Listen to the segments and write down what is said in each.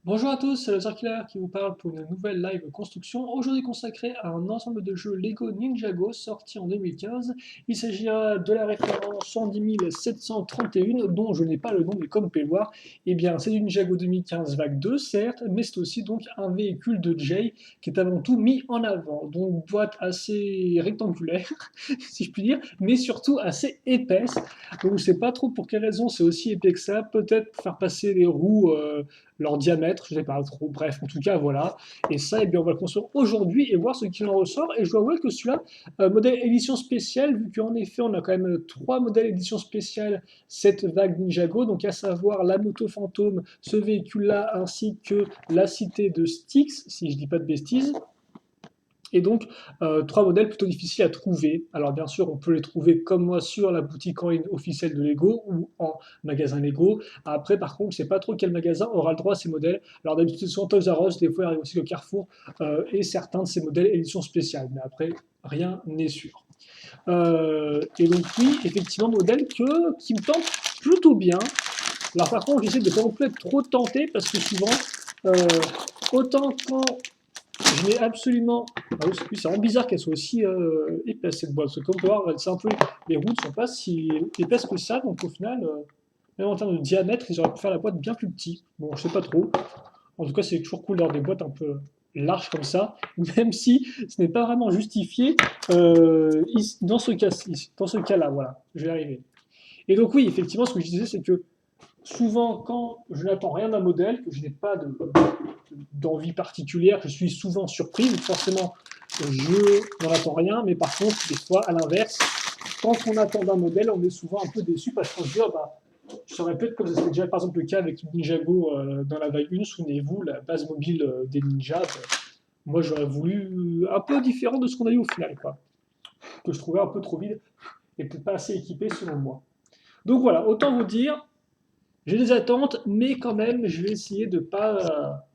Bonjour à tous, c'est le Circulaire qui vous parle pour une nouvelle live construction, aujourd'hui consacrée à un ensemble de jeux Lego Ninjago sorti en 2015. Il s'agira de la référence 110 731, dont je n'ai pas le nom, mais comme vous pouvez le voir, eh bien c'est du Ninjago 2015 vague 2, certes, mais c'est aussi donc un véhicule de Jay qui est avant tout mis en avant. Donc boîte assez rectangulaire, si je puis dire, mais surtout assez épaisse. Donc je sais pas trop pour quelle raison c'est aussi épais que ça, peut-être pour faire passer les roues. Leur diamètre, je ne sais pas trop, bref, en tout cas, voilà. Et ça, eh bien, on va le construire aujourd'hui et voir ce qu'il en ressort. Et je dois avouer que celui-là, modèle édition spéciale, vu qu'en effet, on a quand même trois modèles édition spéciale, cette vague Ninjago, donc à savoir la moto fantôme, ce véhicule-là, ainsi que la cité de Styx, si je ne dis pas de bêtises. Et donc, trois modèles plutôt difficiles à trouver. Alors, bien sûr, on peut les trouver comme moi sur la boutique en ligne officielle de Lego ou en magasin Lego. Après, par contre, je ne sais pas trop quel magasin aura le droit à ces modèles. Alors, d'habitude, c'est souvent Toys R Us, des fois, il arrive aussi le Carrefour et certains de ces modèles édition spéciale. Mais après, rien n'est sûr. Et donc, oui, effectivement, modèle qui me tente plutôt bien. Alors, par contre, j'essaie de ne pas non plus être trop tenté parce que souvent, euh, autant quand je n'ai absolument. Ah oui, c'est vraiment bizarre qu'elle soit aussi épaisse cette boîte. Parce que comme on peut voir, c'est un peu, les roues ne sont pas si épaisses que ça. Donc au final, même en termes de diamètre, ils auraient pu faire la boîte bien plus petite. Bon, je sais pas trop. En tout cas, c'est toujours cool d'avoir des boîtes un peu larges comme ça, même si ce n'est pas vraiment justifié dans ce cas-ci, dans ce cas-là. Voilà, je vais y arriver. Et donc oui, effectivement, ce que je disais, c'est que souvent, quand je n'attends rien d'un modèle, que je n'ai pas d'envie particulière, je suis souvent surpris. Forcément, je n'en attends rien, mais par contre, des fois, à l'inverse, quand on attend d'un modèle, on est souvent un peu déçu parce qu'on se dit, oh, bah, je saurais peut-être comme c'était déjà par exemple le cas avec Ninjago dans la vague 1, souvenez-vous, la base mobile des ninjas. Moi, j'aurais voulu un peu différent de ce qu'on a eu au final, quoi, que je trouvais un peu trop vide et peut-être pas assez équipé selon moi. Donc voilà, autant vous dire, j'ai des attentes, mais quand même, je vais essayer de pas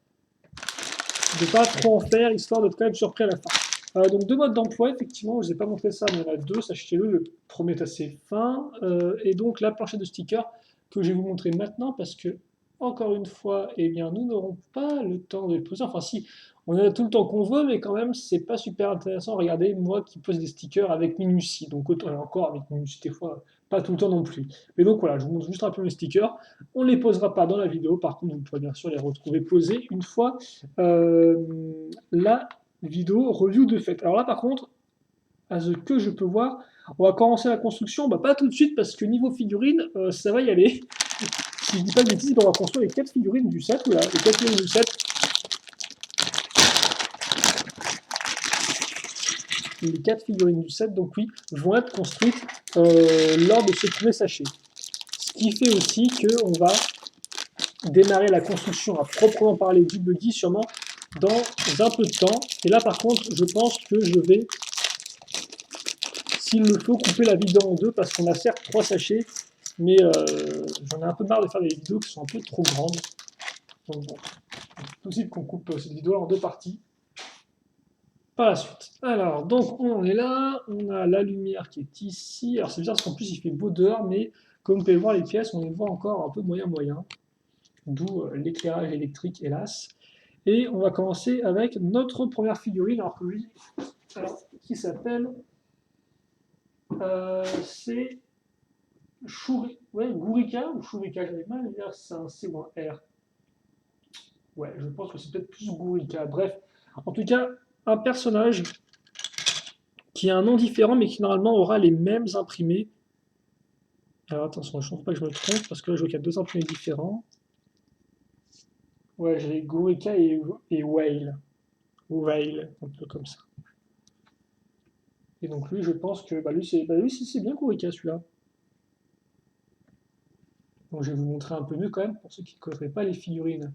trop en faire, histoire d'être quand même surpris à la fin. Donc deux modes d'emploi, effectivement, je ne vous ai pas montré ça, mais il y en a deux, sachez-le, le premier est assez fin, et donc la planchette de stickers que je vais vous montrer maintenant, parce que, encore une fois, eh bien, nous n'aurons pas le temps de le poser, enfin si, on a tout le temps qu'on veut, mais quand même, c'est pas super intéressant. Regardez, moi qui pose des stickers avec minutie, donc autant, encore avec minutie, des fois, pas tout le temps non plus. Mais donc voilà, je vous montre juste rapidement les stickers. On ne les posera pas dans la vidéo, par contre, vous pourrez bien sûr les retrouver posés une fois la vidéo review de fait. Alors là, par contre, à ce que je peux voir, on va commencer la construction, bah, pas tout de suite parce que niveau figurines, ça va y aller. Si je dis pas de bêtises, on va construire les 4 figurines du set. Voilà, les 4 figurines du set. Les 4 figurines du set, donc oui, vont être construites lors de ce premier sachet. Ce qui fait aussi qu'on va démarrer la construction à proprement parler du buggy sûrement dans un peu de temps. Et là, par contre, je pense que je vais, s'il le faut, couper la vidéo en deux parce qu'on a certes 3 sachets, mais j'en ai un peu marre de faire des vidéos qui sont un peu trop grandes. Donc bon, c'est possible qu'on coupe cette vidéo en deux parties par la suite. Alors, donc on en est là, on a la lumière qui est ici. Alors c'est bizarre parce qu'en plus il fait beau dehors, mais comme vous pouvez voir les pièces, on les voit encore un peu moyen, d'où l'éclairage électrique hélas. Et on va commencer avec notre première figurine, alors que lui, alors, qui s'appelle, c'est ouais, Gurika ou Shurika, j'avais mal à dire c'est un C ou un R. Ouais, je pense que c'est peut-être plus Gurika. Bref, en tout cas, un personnage qui a un nom différent, mais qui normalement aura les mêmes imprimés. Alors attention, je ne pense pas que je me trompe, parce que là, je vois qu'il y a deux imprimés différents. Ouais, j'ai Gurika et Whale. Ou Whale, un peu comme ça. Et donc lui, je pense que lui, c'est bien Gurika celui-là. Donc je vais vous montrer un peu mieux quand même pour ceux qui ne connaîtraient pas les figurines.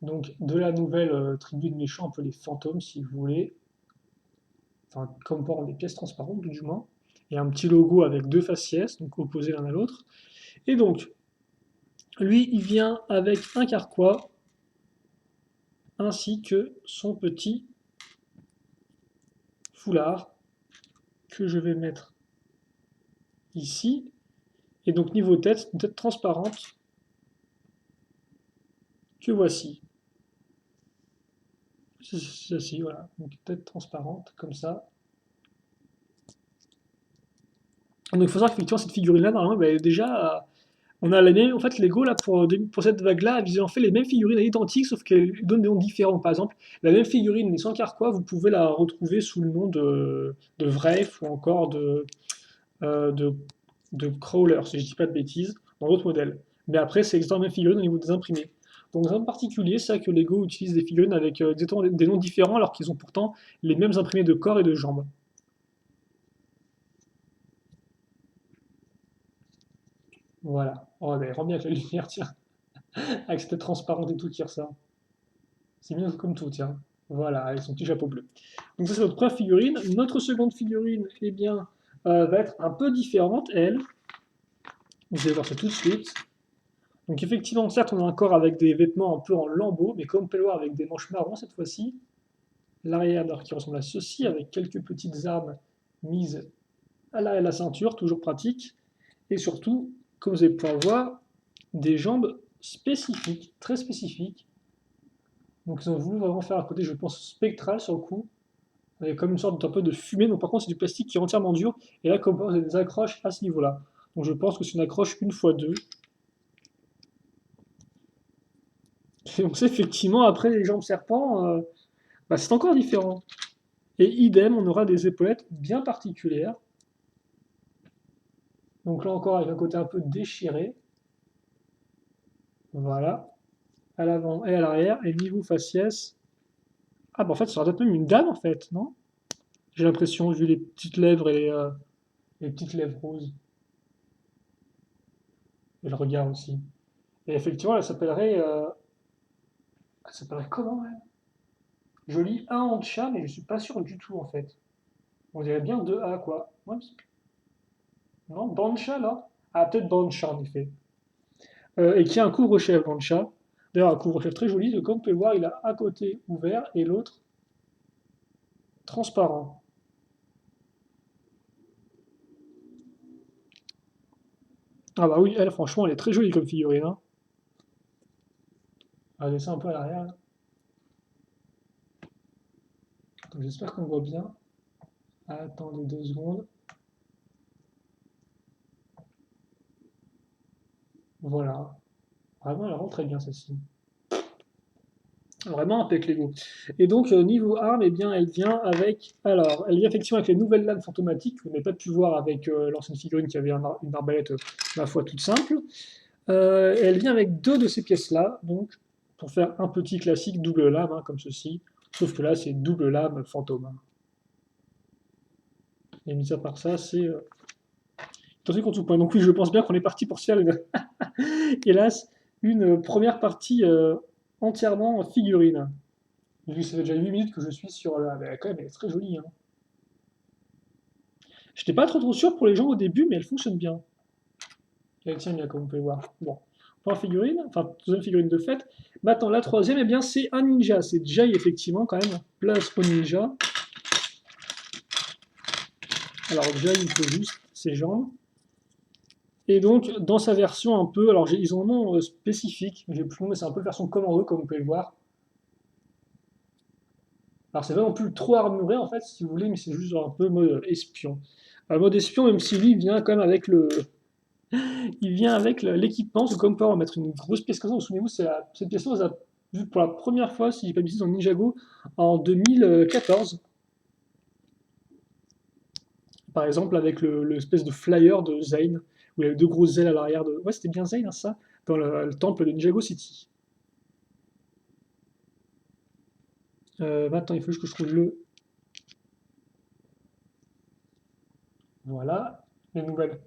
Donc de la nouvelle tribu de méchants, un peu les fantômes si vous voulez. Enfin, comme pour des pièces transparentes du moins. Et un petit logo avec deux faciès, donc opposés l'un à l'autre. Et donc, lui, il vient avec un carquois, ainsi que son petit foulard, que je vais mettre ici. Et donc niveau tête, une tête transparente, que voici. Ceci, voilà, donc tête transparente, comme ça. Donc il faut savoir qu'effectivement, cette figurine-là, normalement, bah, déjà, on a la même, en fait, Lego, là, pour cette vague-là, ils ont fait les mêmes figurines identiques, sauf qu'elles donnent des noms différents. Par exemple, la même figurine, mais sans carquois, vous pouvez la retrouver sous le nom de Vref ou encore euh, de, de Crawler, si je dis pas de bêtises, dans d'autres modèles. Mais après, c'est exactement la même figurine au niveau des imprimés. Donc, en particulier, c'est que Lego utilise des figurines avec exactement des noms différents, alors qu'ils ont pourtant les mêmes imprimés de corps et de jambes. Voilà. Oh, mais rend bien avec la lumière, tiens. Avec cette tête transparente et tout qui ressort. C'est bien comme tout, tiens. Voilà, avec son petit chapeau bleu. Donc ça, c'est notre première figurine. Notre seconde figurine, eh bien, va être un peu différente, elle. Vous allez voir ça tout de suite. Donc effectivement, certes, on a un corps avec des vêtements un peu en lambeaux, mais comme on peut le voir avec des manches marron cette fois-ci. L'arrière, alors, qui ressemble à ceci, avec quelques petites armes mises à l'arrière de la ceinture, toujours pratique. Et surtout, comme vous allez pouvoir voir, des jambes spécifiques, très spécifiques. Donc ils ont voulu vraiment faire un côté, je pense, spectral sur le coup, avec comme une sorte d'un peu de fumée. Donc par contre, c'est du plastique qui est entièrement dur. Et là, comme vous avez des accroches à ce niveau-là. Donc je pense que c'est une accroche une fois deux. Et donc c'est effectivement, après les jambes serpents, bah, c'est encore différent. Et idem, on aura des épaulettes bien particulières. Donc là encore, avec un côté un peu déchiré. Voilà. À l'avant et à l'arrière. Et niveau faciès. Ah bah en fait, ça aurait peut-être même une dame en fait, non? J'ai l'impression, vu les petites lèvres et les petites lèvres roses. Et le regard aussi. Et effectivement, elle s'appellerait comment elle? Je lis un en chat, mais je suis pas sûr du tout en fait. On dirait bien deux A quoi. Ouais, non, Bancha là? Ah, peut-être Bancha en effet. Et qui a un couvre-chef Bancha. D'ailleurs, un couvre-chef très joli. Comme vous pouvez le voir, il a un côté ouvert et l'autre transparent. Ah bah oui, elle, franchement, elle est très jolie comme figurine, hein. Regardez ça un peu à l'arrière, là. Donc, j'espère qu'on voit bien. Attendez 2 secondes. Voilà. Vraiment, elle rentre très bien celle-ci. Vraiment un pec Lego. Et donc, niveau arme, eh bien, elle vient avec. Alors, elle vient effectivement avec les nouvelles lames fantomatiques, que vous n'avez pas pu voir avec l'ancienne figurine qui avait une arbalète, ma foi, toute simple. Et elle vient avec deux de ces pièces-là, donc, pour faire un petit classique double lame, hein, comme ceci. Sauf que là, c'est double lame fantôme, hein. Et mis à part ça, c'est. Attention contre tout point. Donc, oui, je pense bien qu'on est parti pour se faire, hélas, une première partie entièrement figurine. Vu que ça fait déjà 8 minutes que je suis sur la. Mais quand même, elle est très jolie, hein. J'étais pas trop sûr pour les gens au début, mais elle fonctionne bien. Elle tient bien, comme vous pouvez voir. Bon. Première figurine, enfin, deuxième figurine de fête. Maintenant, la troisième, eh bien, c'est un ninja. C'est Jai, effectivement, quand même. Place au ninja. Alors, Jai, il faut juste ses jambes. Et donc, dans sa version un peu. Alors, ils ont un nom spécifique. J'ai plus le nom, mais c'est un peu version commando, comme vous pouvez le voir. Alors, c'est pas non plus trop armuré, en fait, si vous voulez, mais c'est juste un peu mode espion. Un mode espion, même si lui vient quand même avec l'équipement, parce que comme quoi on va mettre une grosse pièce comme ça, vous souvenez-vous, cette pièce-là, on l'a vue pour la première fois, si je dis pas de bêtises, dans Ninjago en 2014. Par exemple, avec l'espèce de flyer de Zane, où il y avait deux grosses ailes à l'arrière de. Ouais, c'était bien Zane, hein, ça, dans le temple de Ninjago City. Maintenant, il faut juste que je trouve le. Voilà, les nouvelles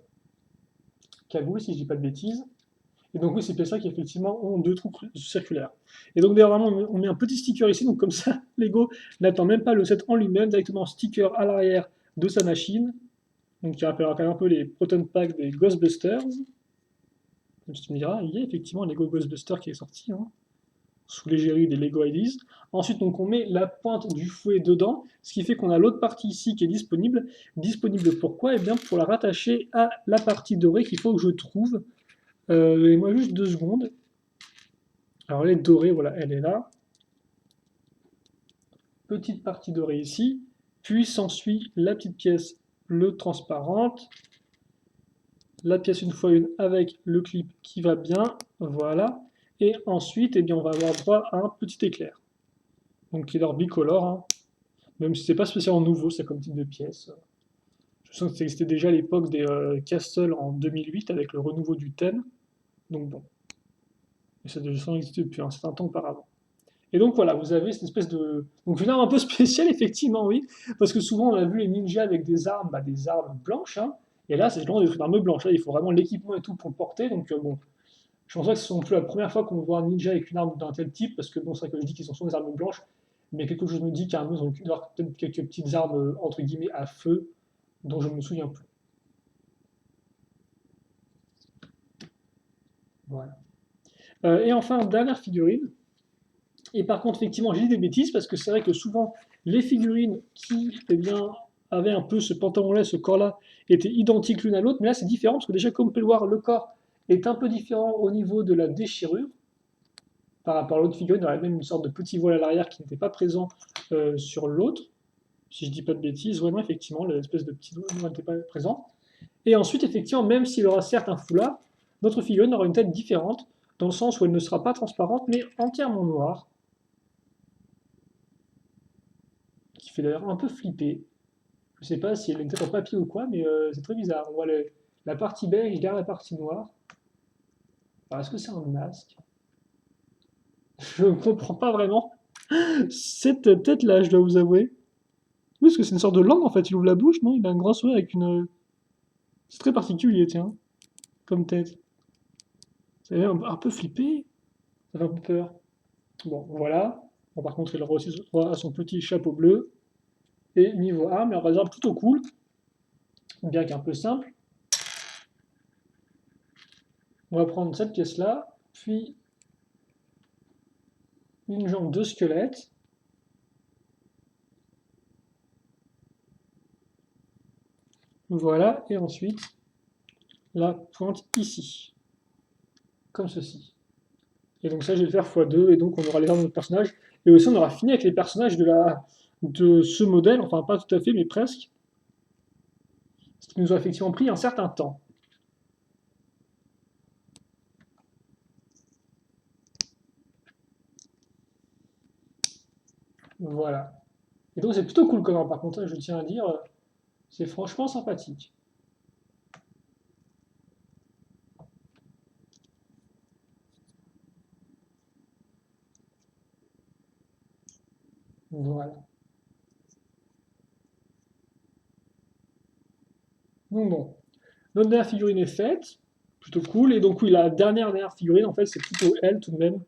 cagoules, si je dis pas de bêtises. Et donc oui, ces pièces-là qui effectivement ont deux trous circulaires. Et donc d'ailleurs vraiment on met un petit sticker ici, donc comme ça Lego n'attend même pas le set en lui-même, directement sticker à l'arrière de sa machine, donc qui rappellera quand même un peu les Proton Packs des Ghostbusters. Comme tu me diras, il y a effectivement un Lego Ghostbuster qui est sorti, hein, sous l'égérie des Lego Ideas. Ensuite donc on met la pointe du fouet dedans, ce qui fait qu'on a l'autre partie ici qui est disponible. Disponible pourquoi? Eh bien pour la rattacher à la partie dorée qu'il faut que je trouve. Donnez-moi juste 2 secondes. Alors elle est dorée, voilà, elle est là. Petite partie dorée ici. Puis s'ensuit la petite pièce bleue transparente. La pièce une fois une avec le clip qui va bien. Voilà. Et ensuite, eh bien, on va avoir droit à un petit éclair. Donc qui est leur bicolore, hein. Même si c'est pas spécialement nouveau, c'est comme type de pièce. Je sens que ça existait déjà à l'époque des Castle en 2008 avec le renouveau du thème. Donc bon, et ça je sens exister depuis un certain temps auparavant. Et donc voilà, vous avez cette espèce de. Donc une arme un peu spéciale, effectivement, oui. Parce que souvent on a vu les ninjas avec des armes blanches, hein. Et là, c'est vraiment des armes blanches. Là, il faut vraiment l'équipement et tout pour le porter. Donc bon, je pense pas que ce soit non plus la première fois qu'on voit un ninja avec une arme d'un tel type, parce que bon, c'est vrai que je dis qu'ils sont des armes blanches, mais quelque chose me dit qu'à un moment, ils ont avoir peut-être quelques petites armes, entre guillemets, à feu, dont je ne me souviens plus. Voilà. Et enfin, dernière figurine. Et par contre, effectivement, j'ai dit des bêtises, parce que c'est vrai que souvent, les figurines qui, eh bien, avaient un peu ce pantalon-là, ce corps-là, étaient identiques l'une à l'autre, mais là, c'est différent, parce que déjà, comme on peut le voir, le corps est un peu différent au niveau de la déchirure, par rapport à l'autre figurine, il y aurait même une sorte de petit voile à l'arrière qui n'était pas présent sur l'autre, si je dis pas de bêtises, vraiment effectivement l'espèce de petit voile n'était pas présent. Et ensuite effectivement, même s'il aura certes un foulard, notre figurine aura une tête différente, dans le sens où elle ne sera pas transparente, mais entièrement noire, qui fait d'ailleurs un peu flipper. Je sais pas si elle a une tête en papier ou quoi, mais c'est très bizarre. On voit la partie beige derrière la partie noire. Alors est-ce que c'est un masque? Je ne comprends pas vraiment cette tête-là, je dois vous avouer. Oui, parce que c'est une sorte de langue en fait. Il ouvre la bouche, non? Il a un grand sourire avec une. C'est très particulier, tiens, comme tête. Ça a l'air un peu flippé. Ça fait un peu peur. Bon, voilà. Bon, par contre, il aura aussi droit à son petit chapeau bleu. Et niveau arme, il aura plutôt cool, bien qu'un peu simple. On va prendre cette pièce-là, puis une jambe de squelette. Voilà, et ensuite la pointe ici, comme ceci. Et donc ça, je vais le faire x2, et donc on aura les armes de notre personnage. Et aussi, on aura fini avec les personnages de ce modèle, enfin pas tout à fait, mais presque. Ce qui nous a effectivement pris un certain temps. Voilà. Et donc c'est plutôt cool comme arme, par contre, je tiens à dire, c'est franchement sympathique. Voilà. Donc bon, notre dernière figurine est faite, plutôt cool. Et donc oui, la dernière figurine, en fait, c'est plutôt elle tout de même,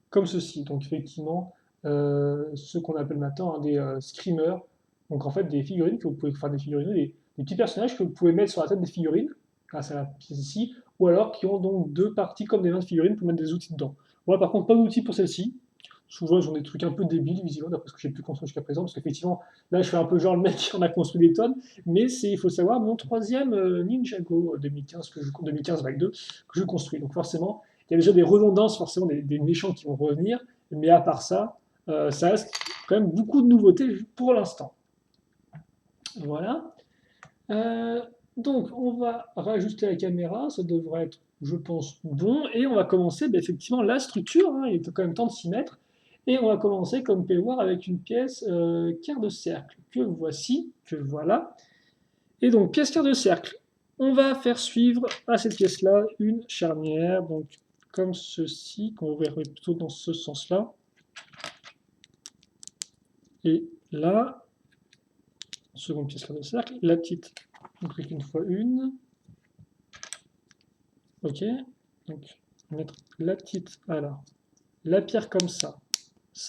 comme ceci. Donc effectivement, ce qu'on appelle maintenant, hein, des screamers. Donc en fait, des figurines que vous pouvez, enfin des figurines, des petits personnages que vous pouvez mettre sur la tête des figurines, grâce à la pièce ici, ou alors qui ont donc deux parties comme des mains de figurines pour mettre des outils dedans. Voilà, par contre, pas d'outils pour celle-ci. Souvent, ils ont des trucs un peu débiles, visiblement, d'après ce que j'ai pu construire jusqu'à présent, parce qu'effectivement, là, je fais un peu genre le mec qui en a construit des tonnes, mais c'est, il faut savoir, mon troisième Ninjago 2015, 2015 vague 2, que je construis. Donc forcément, il y a déjà des redondances, forcément, des méchants qui vont revenir, mais à part ça, ça reste quand même beaucoup de nouveautés pour l'instant. Voilà. Euh, donc, on va rajuster la caméra, ça devrait être, je pense, bon, et on va commencer effectivement la structure, hein, il est quand même temps de s'y mettre, et on va commencer, comme vous pouvez le voir, avec une pièce quart de cercle, que voici, que voilà. Et donc, pièce quart de cercle, on va faire suivre à cette pièce-là une charnière, donc comme ceci, qu'on verrait plutôt dans ce sens-là. Et là, seconde pièce quart de cercle, la petite, on clique une fois une, ok, donc mettre la petite, alors, la pierre comme ça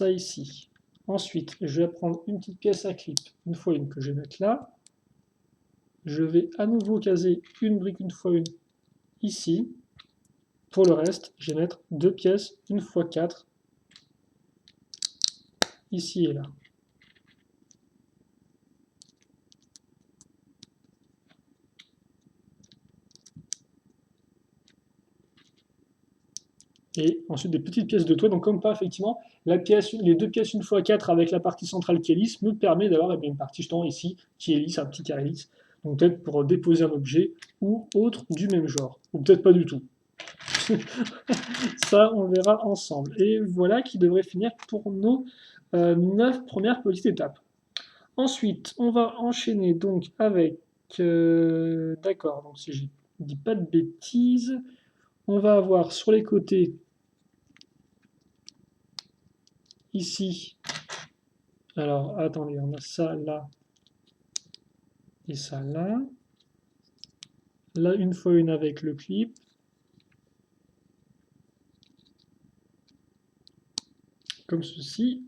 ici. Ensuite, je vais prendre une petite pièce à clip, une fois une que je vais mettre là. Je vais à nouveau caser une brique une fois une ici. Pour le reste, je vais mettre deux pièces une fois quatre ici et là. Et ensuite des petites pièces de toit. Donc comme pas effectivement, les deux pièces 1x4 avec la partie centrale qui est lisse me permet d'avoir une partie justement ici qui est lisse, un petit carré lisse. Donc peut-être pour déposer un objet ou autre du même genre. Ou peut-être pas du tout. Ça, on verra ensemble. Et voilà qui devrait finir pour nos 9 premières petites étapes. Ensuite, on va enchaîner donc avec... D'accord, donc si je dis pas de bêtises, on va avoir sur les côtés, ici, alors attendez, on a ça là, et ça là. Là, une fois une avec le clip. Comme ceci.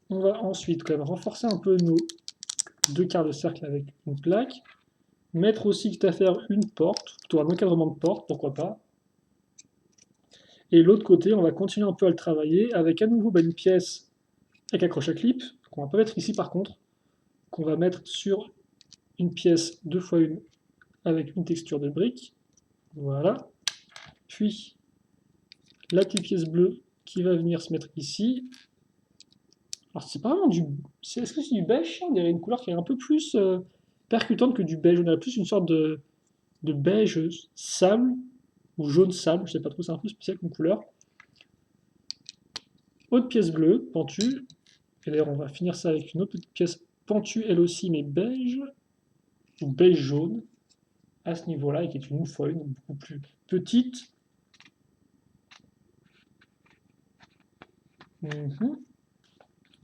On va ensuite quand même renforcer un peu nos deux quarts de cercle avec une plaque. Mettre aussi, quitte à faire une porte, plutôt un encadrement de porte, pourquoi pas. Et l'autre côté, on va continuer un peu à le travailler avec à nouveau une pièce avec accroche à clip, qu'on va pas mettre ici par contre, qu'on va mettre sur une pièce 2x1 avec une texture de brique. Voilà. Puis la petite pièce bleue qui va venir se mettre ici. Alors c'est pas vraiment du... Est-ce que c'est du beige? On dirait une couleur qui est un peu plus percutante que du beige. On a plus une sorte de beige sable ou jaune sable, je sais pas trop, c'est un peu spécial comme couleur. Autre pièce bleue, pentue. Et d'ailleurs on va finir ça avec une autre petite pièce pentue elle aussi mais beige ou beige jaune à ce niveau-là et qui est une fois une beaucoup plus petite.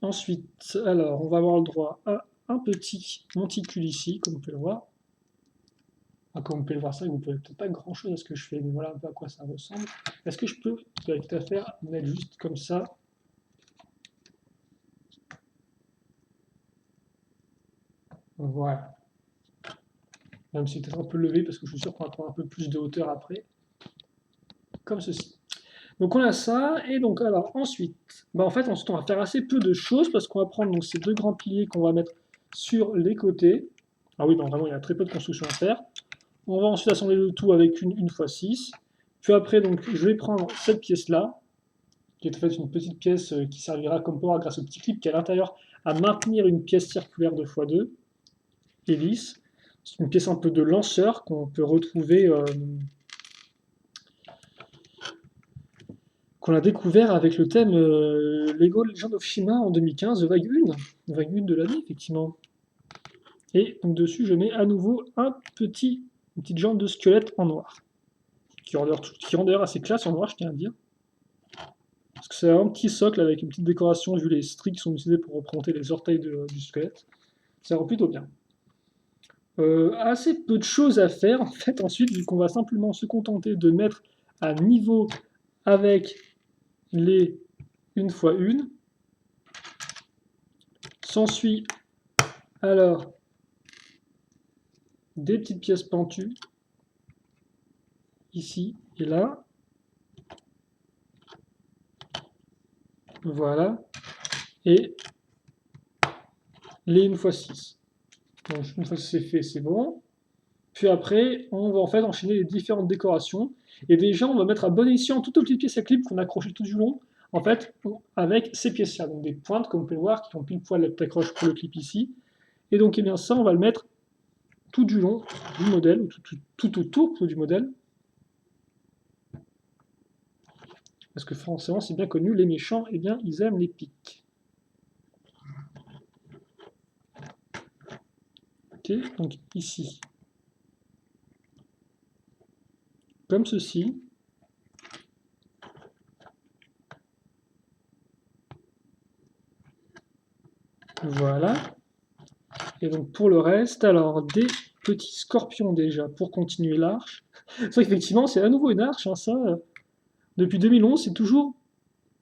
Ensuite, alors, on va avoir le droit à un petit monticule ici, comme vous pouvez le voir. Enfin, comme vous pouvez le voir, ça, vous ne pouvez peut-être pas grand-chose à ce que je fais, mais voilà un peu à quoi ça ressemble. Est-ce que je peux, avec tout à faire, mettre juste comme ça? Voilà. Même si c'est peut-être un peu levé, parce que je suis sûr qu'on va prendre un peu plus de hauteur après. Comme ceci. Donc on a ça, et donc alors ensuite, en fait ensuite on va faire assez peu de choses parce qu'on va prendre donc, ces deux grands piliers qu'on va mettre sur les côtés. Ah oui, donc vraiment il y a très peu de construction à faire. On va ensuite assembler le tout avec une 1x6. Puis après donc je vais prendre cette pièce là, qui est en fait une petite pièce qui servira comme port grâce au petit clip qui est à l'intérieur à maintenir une pièce circulaire 2x2 et lisse. C'est une pièce un peu de lanceur qu'on peut retrouver qu'on a découvert avec le thème Lego Legend of Shima en 2015, vague 1, vague 1 de l'année, effectivement. Et donc dessus, je mets à nouveau une petite jambe de squelette en noir, qui rend d'ailleurs assez classe en noir, je tiens à dire. Parce que c'est un petit socle avec une petite décoration, vu les stries qui sont utilisées pour représenter les orteils du squelette. Ça rend plutôt bien. Assez peu de choses à faire, en fait, ensuite, vu qu'on va simplement se contenter de mettre à niveau avec les 1x1. S'ensuit alors des petites pièces pentues ici et là. Voilà. Et les 1x6. Donc une fois que c'est fait, c'est bon. Puis après, on va en fait enchaîner les différentes décorations. Et déjà, on va mettre à bon escient toutes les petites pièces à clip qu'on a accrochées tout du long, en fait, avec ces pièces-là. Donc des pointes, comme vous pouvez le voir, qui font pile poil l'accroche pour le clip ici. Et donc, eh bien, ça, on va le mettre tout du long du modèle, ou tout autour du modèle. Parce que forcément, c'est bien connu, les méchants, eh bien, ils aiment les pics. Ok, donc ici. Comme ceci. Voilà. Et donc pour le reste, alors des petits scorpions déjà pour continuer l'arche. C'est vrai qu'effectivement, c'est à nouveau une arche, hein, ça. Depuis 2011, c'est toujours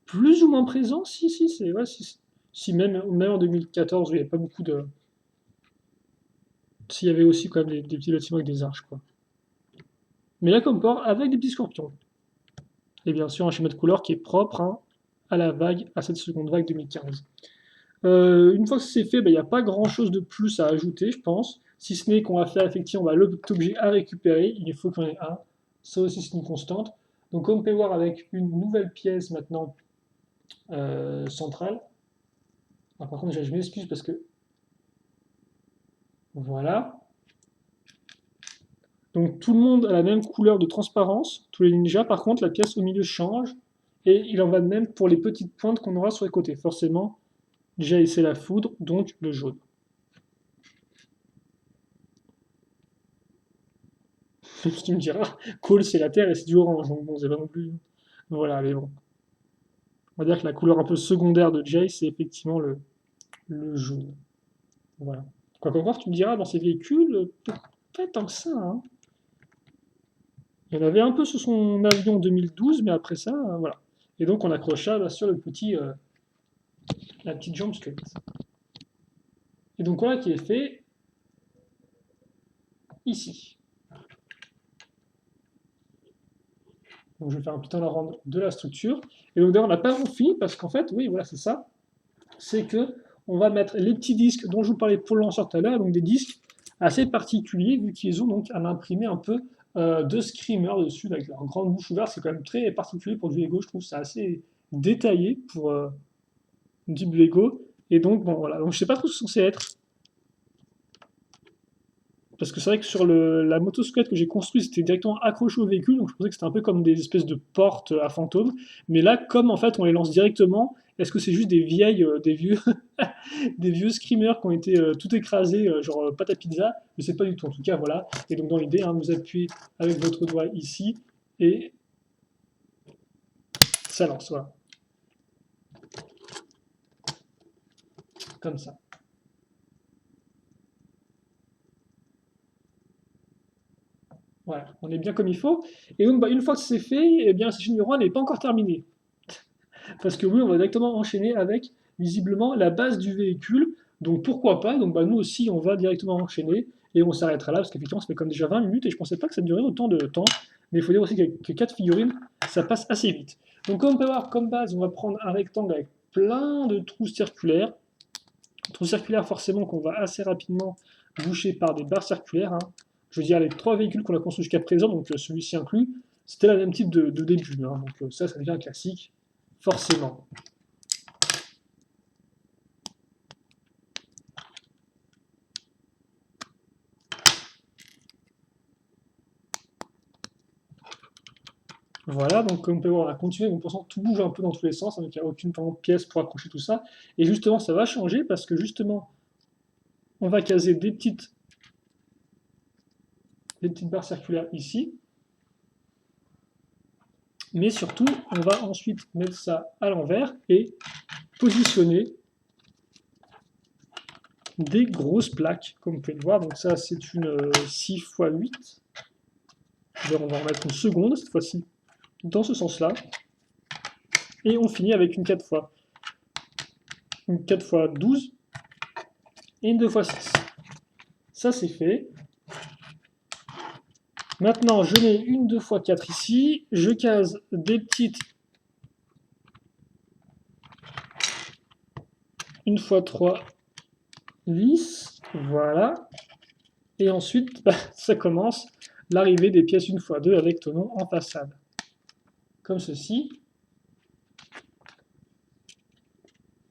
plus ou moins présent. Si, c'est. Ouais, si même en 2014, il n'y avait pas beaucoup de. S'il y avait aussi quand même des petits bâtiments avec des arches, quoi. Mais là, comme port, avec des petits scorpions. Et bien sûr, un schéma de couleur qui est propre hein, à la vague, à cette seconde vague 2015. Une fois que c'est fait, il n'y a pas grand chose de plus à ajouter, je pense. Si ce n'est qu'on va faire effectivement l'objet à récupérer, il faut qu'il y en ait un. Ça aussi, c'est une constante. Donc comme on peut voir avec une nouvelle pièce maintenant centrale. Ah, par contre, je m'excuse parce que voilà. Donc tout le monde a la même couleur de transparence, tous les ninjas. Par contre, la pièce au milieu change. Et il en va de même pour les petites pointes qu'on aura sur les côtés. Forcément, Jay c'est la foudre, donc le jaune. Tu me diras, Cole c'est la terre et c'est du orange. Donc bon, c'est pas non plus. Voilà, mais bon. On va dire que la couleur un peu secondaire de Jay, c'est effectivement le jaune. Voilà. Quoi qu'encore, tu me diras, dans ces véhicules, pas tant que ça, hein. Il y en avait un peu sur son avion en 2012, mais après ça, voilà. Et donc on accrocha bien sûr la petite jambe squelette. Et donc voilà qui est fait ici. Donc je vais faire un petit temps la rendre de la structure. Et donc d'ailleurs on n'a pas fini parce qu'en fait, oui voilà c'est ça, c'est que on va mettre les petits disques dont je vous parlais pour le lanceur tout à l'heure, donc des disques assez particuliers vu qu'ils ont donc un imprimé un peu de screamer dessus avec leur grande bouche ouverte. C'est quand même très particulier pour du Lego, je trouve c'est assez détaillé pour du Lego. Et donc bon voilà, donc je sais pas trop ce que c'est censé être. Parce que c'est vrai que sur la motocyclette que j'ai construite, c'était directement accroché au véhicule, donc je pensais que c'était un peu comme des espèces de portes à fantômes. Mais là, comme en fait on les lance directement, est-ce que c'est juste des vieilles, des vieux, des vieux screamers qui ont été tout écrasés, genre pâte à pizza? Je sais pas du tout. En tout cas, voilà. Et donc dans l'idée, hein, vous appuyez avec votre doigt ici et ça lance, voilà, comme ça. Voilà, on est bien comme il faut. Et donc, bah, une fois que c'est fait, eh bien, cette numéro 1 n'est pas encore terminée. Parce que oui, on va directement enchaîner avec visiblement la base du véhicule. Donc pourquoi pas? Donc bah, nous aussi, on va directement enchaîner et on s'arrêtera là parce qu'effectivement, ça fait comme déjà 20 minutes et je pensais pas que ça durait autant de temps. Mais il faut dire aussi que 4 figurines, ça passe assez vite. Donc comme on peut voir, comme base, on va prendre un rectangle avec plein de trous circulaires. Trous circulaires forcément qu'on va assez rapidement boucher par des barres circulaires, hein. Je veux dire, les 3 véhicules qu'on a construits jusqu'à présent, donc celui-ci inclus, c'était le même type de début, hein. Donc ça devient un classique, forcément. Voilà, donc comme on peut voir, on a continué, donc pour l'instant tout bouge un peu dans tous les sens, hein, donc il n'y a aucune pièce pour accrocher tout ça. Et justement, ça va changer parce que justement, on va caser des petites barres circulaires ici, mais surtout, on va ensuite mettre ça à l'envers et positionner des grosses plaques, comme vous pouvez le voir. Donc ça, c'est une 6 x 8. Alors on va en mettre une seconde, cette fois-ci, dans ce sens-là. Et on finit avec une 4 fois. Une 4 x 12 et une 2 x 6. Ça, c'est fait. Maintenant, je mets une 2 x 4 ici. Je case des petites 1 x 3 vis. Voilà. Et ensuite, bah, ça commence l'arrivée des pièces 1 x 2 avec tonneau en façade. Comme ceci.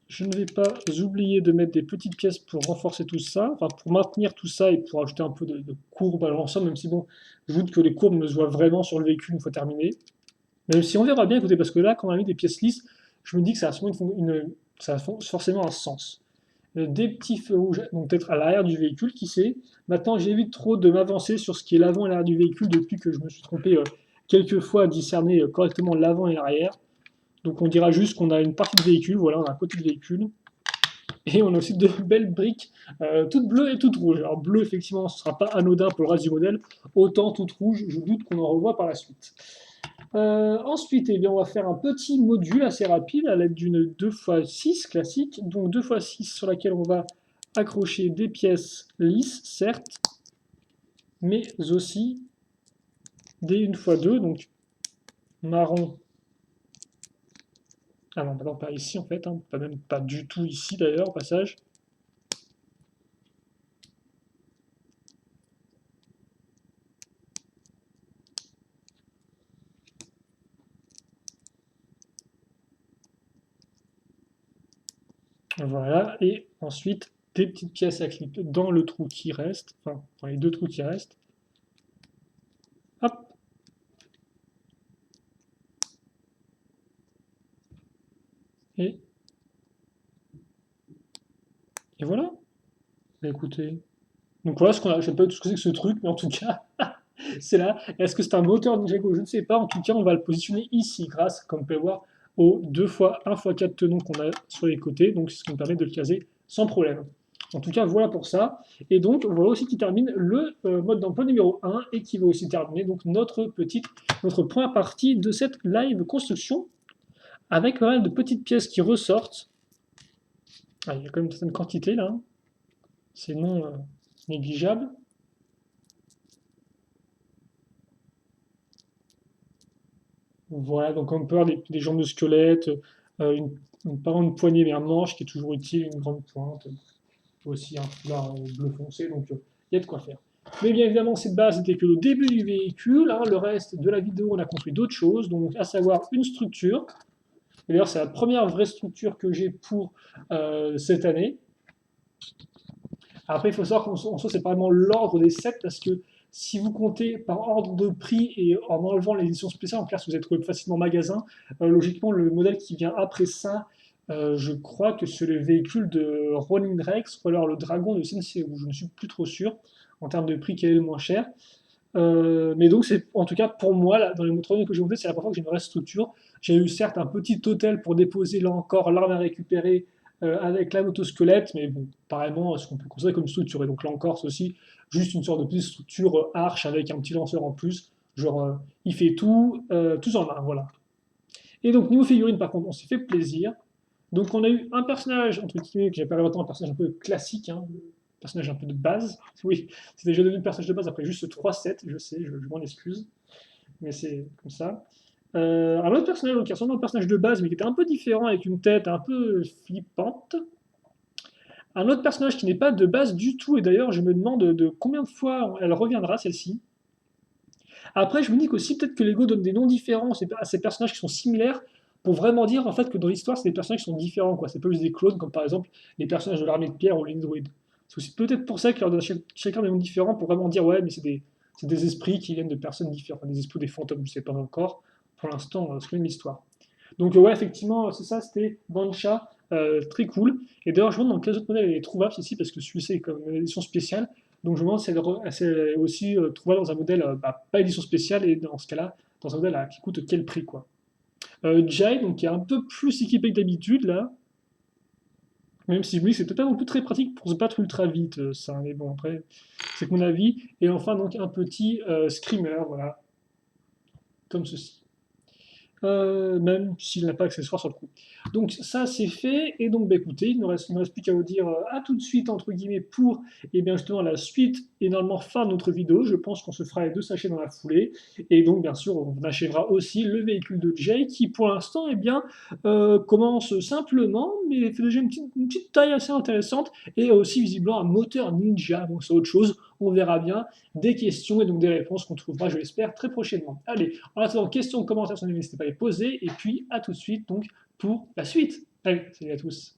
Je ne vais pas oublier de mettre des petites pièces pour renforcer tout ça, enfin pour maintenir tout ça et pour ajouter un peu de courbe à l'ensemble, même si bon, je doute que les courbes ne se voient vraiment sur le véhicule une fois terminé. Même si on verra bien, écoutez, parce que là, quand on a mis des pièces lisses, je me dis que ça a forcément un sens. Des petits feux rouges, donc peut-être à l'arrière du véhicule, qui sait. Maintenant, j'évite trop de m'avancer sur ce qui est l'avant et l'arrière du véhicule depuis que je me suis trompé quelques fois à discerner correctement l'avant et l'arrière. Donc on dira juste qu'on a une partie de véhicule, voilà, on a un côté de véhicule. Et on a aussi de belles briques, toutes bleues et toutes rouges. Alors bleu, effectivement, ce ne sera pas anodin pour le reste du modèle. Autant toutes rouges, je doute qu'on en revoit par la suite. Ensuite, eh bien, on va faire un petit module assez rapide à l'aide d'une 2x6 classique. Donc 2x6 sur laquelle on va accrocher des pièces lisses, certes, mais aussi des 1x2, donc marron. Ah non, bah non, pas ici en fait, hein, pas même pas du tout ici d'ailleurs, au passage. Voilà, et ensuite des petites pièces à clip dans le trou qui reste, enfin dans les deux trous qui restent. Hop, et, et voilà. Bah, écoutez. Donc voilà ce qu'on a. Je sais pas tout ce que c'est que ce truc, mais en tout cas, c'est là. Est-ce que c'est un moteur Ninjago? Je ne sais pas. En tout cas, on va le positionner ici grâce, comme vous pouvez voir, aux 2 fois 1 x 4 tenons qu'on a sur les côtés. Donc c'est ce qui nous permet de le caser sans problème. En tout cas, voilà pour ça. Et donc, voilà aussi qui termine le mode d'emploi numéro 1 et qui va aussi terminer donc notre point partie de cette live construction avec pas mal de petites pièces qui ressortent. Ah, il y a quand même une certaine quantité là, hein. C'est non négligeable. Voilà, donc on peut avoir des jambes de squelette, pas une poignée mais un manche qui est toujours utile, une grande pointe, aussi un foulard bleu foncé, donc il y a de quoi faire. Mais bien évidemment, cette base n'était que le début du véhicule, hein. Le reste de la vidéo, on a construit d'autres choses, donc à savoir une structure. Et d'ailleurs, c'est la première vraie structure que j'ai pour cette année. Après, il faut savoir qu'en soi, c'est pas vraiment l'ordre des sets, parce que si vous comptez par ordre de prix et en enlevant les éditions spéciales, en clair, si vous avez trouvé facilement en magasin, logiquement, le modèle qui vient après ça, je crois que c'est le véhicule de Ronin Rex, ou alors le dragon de Sensei, où je ne suis plus trop sûr, en termes de prix, quel est le moins cher. Mais donc, c'est en tout cas pour moi, là, dans les motoriers que j'ai montés, c'est la première fois que j'ai une vraie structure. J'ai eu certes un petit hôtel pour déposer là encore l'arme à récupérer avec la motosquelette, mais bon, pareillement, ce qu'on peut considérer comme structure. Et donc là encore, c'est aussi juste une sorte de petite structure arche avec un petit lanceur en plus. Genre, il fait tout en un, voilà. Et donc, niveau figurine, par contre, on s'est fait plaisir. Donc, on a eu un personnage, entre guillemets, que j'appelle maintenant un personnage un peu classique, hein, un personnage un peu de base. Oui, c'est déjà devenu le personnage de base après juste 3 sets, je sais, je m'en excuse, mais c'est comme ça. Un autre personnage qui ressemble à un personnage de base, mais qui était un peu différent, avec une tête un peu flippante. Un autre personnage qui n'est pas de base du tout, et d'ailleurs, je me demande de combien de fois elle reviendra, celle-ci. Après, je me dis qu'aussi, peut-être que Lego donne des noms différents à ces personnages qui sont similaires, pour vraiment dire en fait que dans l'histoire, c'est des personnages qui sont différents, quoi. C'est pas juste des clones, comme par exemple les personnages de l'armée de pierre ou les druides. C'est aussi peut-être pour ça qu'ils leur donnent chacun des noms différents, pour vraiment dire, ouais, mais c'est des esprits qui viennent de personnes différentes, enfin, des esprits, des fantômes, je sais pas encore. Pour l'instant, c'est quand même l'histoire. Donc, ouais, effectivement, c'est ça, c'était Bancha, très cool. Et d'ailleurs, je me demande dans quels autres modèles elle est trouvable, ceci, parce que celui-ci est comme une édition spéciale. Donc, je me demande si elle est aussi trouvable dans un modèle, pas édition spéciale, et dans ce cas-là, dans un modèle qui coûte quel prix, quoi. Jai, donc, qui est un peu plus équipé que d'habitude, là. Même si je me dis que c'est peut-être pas non plus très pratique pour se battre ultra vite, ça. Mais bon, après, c'est mon avis. Et enfin, donc, un petit screamer, voilà, comme ceci. Même s'il n'a pas accessoire sur le coup. Donc ça c'est fait, et donc bah, écoutez, il ne reste plus qu'à vous dire à tout de suite entre guillemets pour et bien justement la suite et normalement fin de notre vidéo. Je pense qu'on se fera les 2 sachets dans la foulée, et donc bien sûr on achèvera aussi le véhicule de Jay qui pour l'instant eh bien commence simplement, mais fait déjà une petite taille assez intéressante, et aussi visiblement un moteur ninja, donc c'est autre chose, on verra bien, des questions et donc des réponses qu'on trouvera je l'espère très prochainement. Allez, en attendant, questions, commentaires, n'hésitez pas à les poser, et puis à tout de suite donc pour la suite. Allez, salut à tous.